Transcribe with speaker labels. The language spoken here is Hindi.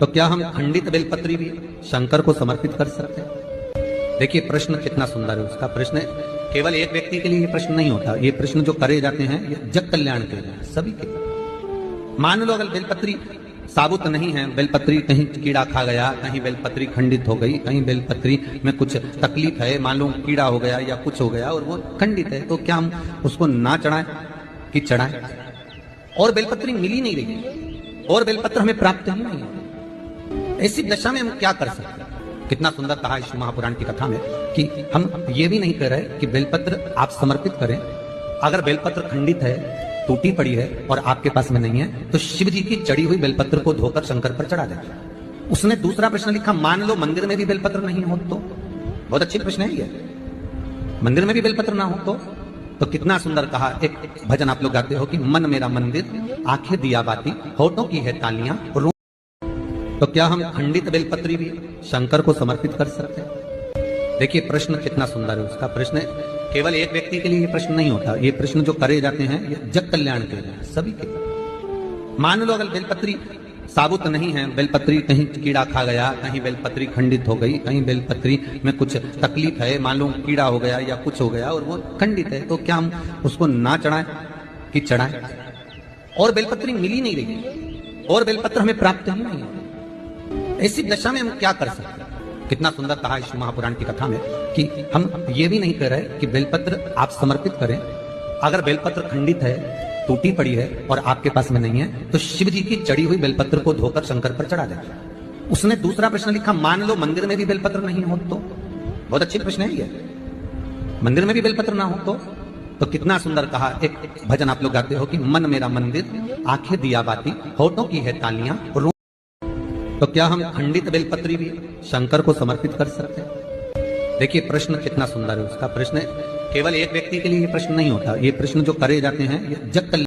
Speaker 1: तो क्या हम खंडित बेलपत्री भी शंकर को समर्पित कर सकते हैं? देखिए प्रश्न कितना सुंदर है उसका। प्रश्न केवल एक व्यक्ति के लिए ये प्रश्न नहीं होता, ये प्रश्न जो करे जाते हैं ये जग कल्याण के लिए, सभी के लिए। मान लो अगर बेलपत्री साबुत नहीं है, बेलपत्री कहीं कीड़ा खा गया, कहीं बेलपत्री खंडित हो गई, कहीं बेलपत्री में कुछ तकलीफ है, मान लो कीड़ा हो गया या कुछ हो गया और वो खंडित है, तो क्या हम उसको ना चढ़ाएं कि चढ़ाएं? और बेलपत्री मिल ही नहीं रही और बेलपत्र हमें प्राप्त ही नहीं है, ऐसी दशा में हम क्या कर सकते हैं? कितना सुंदर कहा इस महापुराण की कथा में कि हम ये भी नहीं कह रहे कि बेलपत्र आप समर्पित करें। अगर बेलपत्र खंडित है, टूटी पड़ी है और आपके पास में नहीं है, तो शिव जी की चढ़ी हुई बेलपत्र को धोकर शंकर पर चढ़ा दें। उसने दूसरा प्रश्न लिखा, मान लो मंदिर में भी बेलपत्र नहीं हो तो? बहुत अच्छी प्रश्न है ये। मंदिर में भी बेलपत्र ना हो तो कितना सुंदर कहा। एक भजन आप लोग गाते हो कि मन मेरा मंदिर, आंखें दिया बाती, होठों की है तालियां। तो क्या हम खंडित बेलपत्री भी शंकर को समर्पित कर सकते हैं? देखिए प्रश्न कितना सुंदर है उसका। प्रश्न केवल एक व्यक्ति के लिए ये प्रश्न नहीं होता, ये प्रश्न जो करे जाते हैं ये जग कल्याण के लिए, सभी के लिए। मान लो अगर बेलपत्री साबुत नहीं है, बेलपत्री कहीं कीड़ा खा गया, कहीं बेलपत्री खंडित हो गई, कहीं बेलपत्री में कुछ तकलीफ है, मान लो कीड़ा हो गया या कुछ हो गया और वो खंडित है, तो क्या हम उसको ना चढ़ाएं कि चढ़ाएं? और बेलपत्री मिल ही नहीं रही और बेलपत्र हमें प्राप्त ही नहीं है, ऐसी दशा में हम क्या कर सकते हैं? कितना सुंदर कहा इस महापुराण की कथा में कि हम ये भी नहीं कह रहे कि बेलपत्र आप समर्पित करें। अगर बेलपत्र खंडित है, टूटी पड़ी है और आपके पास में नहीं है, तो शिव जी की चढ़ी हुई बेलपत्र को धोकर शंकर पर चढ़ा दें। उसने दूसरा प्रश्न लिखा, मान लो मंदिर में भी बेलपत्र नहीं हो तो? बहुत अच्छी प्रश्न है ये। मंदिर में भी बेलपत्र ना हो तो कितना सुंदर कहा। एक भजन आप लोग गाते हो कि मन मेरा मंदिर, आंखें दिया बाती, होठों की है तालियां। तो क्या हम खंडित बेलपत्री भी शंकर को समर्पित कर सकते हैं? देखिए प्रश्न कितना सुंदर है उसका। प्रश्न केवल एक व्यक्ति के लिए ये प्रश्न नहीं होता, ये प्रश्न जो करे जाते हैं ये जग कल्याण